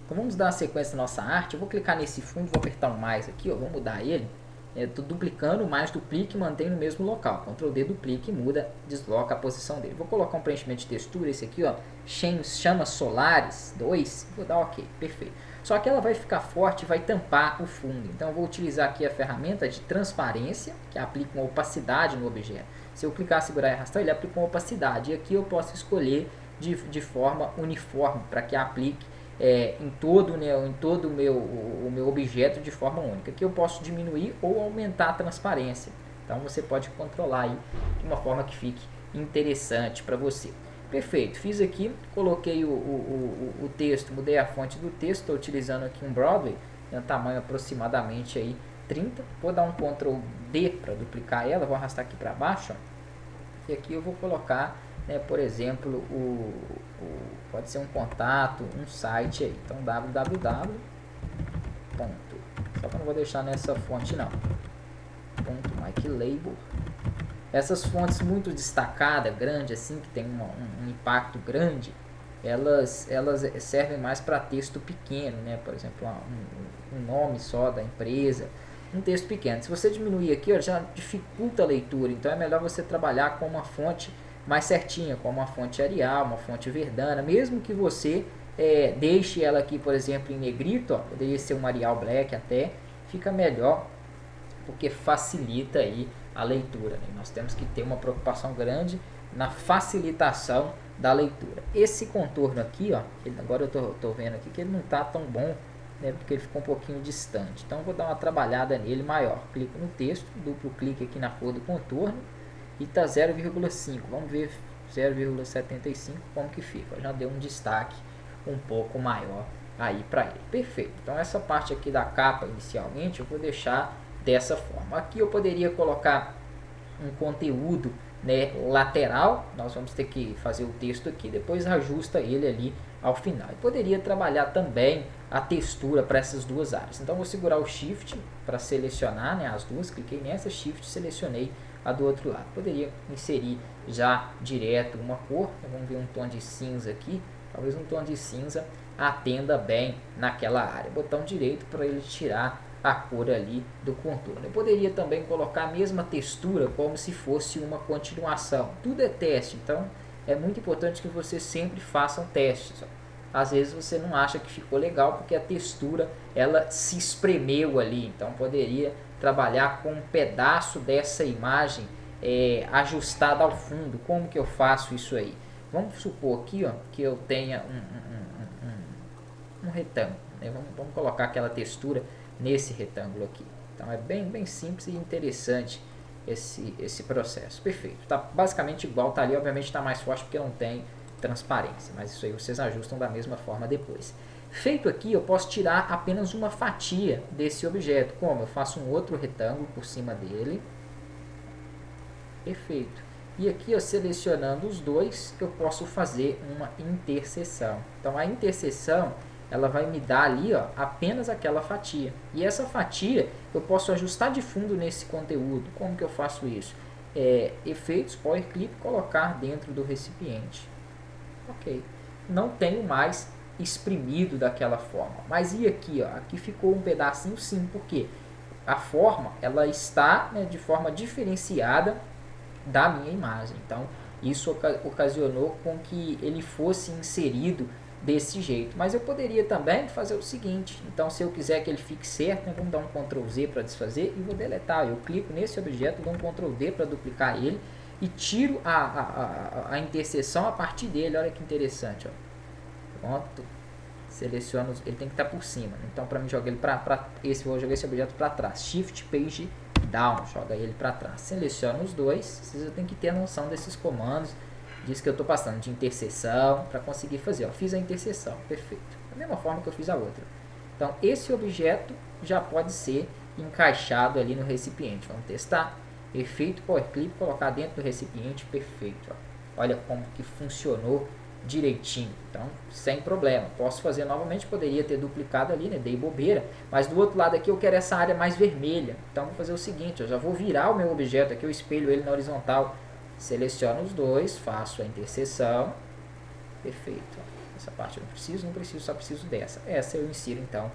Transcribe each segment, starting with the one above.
Então vamos dar uma sequência na nossa arte. Eu vou clicar nesse fundo, vou apertar um mais aqui, ó, vou mudar ele. Estou duplicando, mais duplique e mantém no mesmo local. Ctrl D, duplique e muda, desloca a posição dele. Vou colocar um preenchimento de textura, esse aqui, ó, chama Solaris 2. Vou dar OK, perfeito. Só que ela vai ficar forte e vai tampar o fundo. Então eu vou utilizar aqui a ferramenta de transparência, que aplica uma opacidade no objeto. Se eu clicar, segurar e arrastar, ele aplica uma opacidade. E aqui eu posso escolher de forma uniforme, para que aplique em todo o meu objeto de forma única. Aqui eu posso diminuir ou aumentar a transparência. Então você pode controlar aí de uma forma que fique interessante para você. Perfeito, fiz aqui, coloquei o texto, mudei a fonte do texto, estou utilizando aqui um Broadway, tem um tamanho aproximadamente aí 30. Vou dar um Ctrl D para duplicar ela, vou arrastar aqui para baixo, ó. E aqui eu vou colocar, né, por exemplo, pode ser um contato, um site aí. Então www. Só que eu não vou deixar nessa fonte não. .miclabel. Essas fontes muito destacadas, grande assim, que tem um impacto grande, elas servem mais para texto pequeno, né? Por exemplo, um nome só da empresa, um texto pequeno. Se você diminuir aqui, ó, já dificulta a leitura. Então é melhor você trabalhar com uma fonte mais certinha, como uma fonte Arial, uma fonte Verdana, mesmo que você deixe ela aqui, por exemplo, em negrito, ó, poderia ser um Arial Black até, fica melhor, porque facilita aí a leitura, né? Nós temos que ter uma preocupação grande na facilitação da leitura. Esse contorno aqui, ó, agora eu tô vendo aqui que ele não está tão bom, né, porque ele ficou um pouquinho distante. Então eu vou dar uma trabalhada nele maior. Clico no texto, duplo clique aqui na cor do contorno e tá 0,5. Vamos ver 0,75 como que fica. Já deu um destaque um pouco maior aí para ele. Perfeito. Então essa parte aqui da capa inicialmente eu vou deixar dessa forma. Aqui eu poderia colocar um conteúdo, né, lateral. Nós vamos ter que fazer o texto aqui, depois ajusta ele ali ao final. Eu poderia trabalhar também a textura para essas duas áreas. Então vou segurar o Shift para selecionar, né, as duas. Cliquei nessa, Shift, selecionei a do outro lado. Poderia inserir já direto uma cor. Vamos ver um tom de cinza aqui. Talvez um tom de cinza atenda bem naquela área. Botão direito para ele tirar a cor ali do contorno. Eu poderia também colocar a mesma textura como se fosse uma continuação. Tudo é teste, então é muito importante que você sempre faça testes. Às vezes você não acha que ficou legal porque a textura ela se espremeu ali, então poderia trabalhar com um pedaço dessa imagem ajustada ao fundo. Como que eu faço isso aí? Vamos supor aqui, ó, que eu tenha um retângulo, né? Vamos colocar aquela textura nesse retângulo aqui. Então é bem simples e interessante esse processo. Perfeito. Tá basicamente igual, tá ali, obviamente está mais forte porque não tem transparência, mas isso aí vocês ajustam da mesma forma depois. Feito aqui, eu posso tirar apenas uma fatia desse objeto. Como? Eu faço um outro retângulo por cima dele. Perfeito. E aqui, eu selecionando os dois, eu posso fazer uma interseção. Então a interseção ela vai me dar ali, ó, apenas aquela fatia. E essa fatia eu posso ajustar de fundo nesse conteúdo. Como que eu faço isso? Efeitos, Power Clip, colocar dentro do recipiente. Ok. Não tenho mais exprimido daquela forma. Mas e aqui, ó? Aqui ficou um pedacinho sim, porque a forma ela está, né, de forma diferenciada da minha imagem. Então isso ocasionou com que ele fosse inserido desse jeito. Mas eu poderia também fazer o seguinte. Então se eu quiser que ele fique certo, né, vamos dar um Ctrl Z para desfazer e vou deletar. Eu clico nesse objeto, dou um Ctrl D para duplicar ele e tiro a interseção a partir dele. Olha que interessante, ó. Pronto. Seleciono, ele tem que estar por cima. Então para mim jogar ele vou jogar esse objeto para trás. Shift Page Down, joga ele para trás. Seleciono os dois. Vocês têm que ter a noção desses comandos. Diz que eu estou passando de interseção para conseguir fazer. Ó, fiz a interseção, perfeito. Da mesma forma que eu fiz a outra. Então, esse objeto já pode ser encaixado ali no recipiente. Vamos testar. Efeito Power Clip, colocar dentro do recipiente, perfeito. Ó. Olha como que funcionou direitinho. Então, sem problema. Posso fazer novamente, poderia ter duplicado ali, né? Dei bobeira. Mas do outro lado aqui eu quero essa área mais vermelha. Então, vou fazer o seguinte, eu já vou virar o meu objeto aqui, eu espelho ele na horizontal. Seleciono os dois, faço a interseção, perfeito. essa parte eu não preciso, só preciso dessa. Essa eu insiro então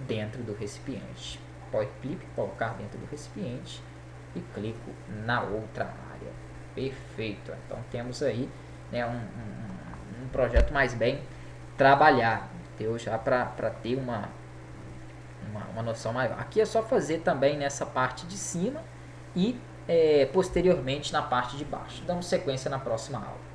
dentro do recipiente. Point clip, colocar dentro do recipiente e clico na outra área. Perfeito. Então temos aí, né, um projeto mais bem trabalhado. Deu já para ter uma noção maior. Aqui é só fazer também nessa parte de cima e posteriormente na parte de baixo. Damos sequência na próxima aula.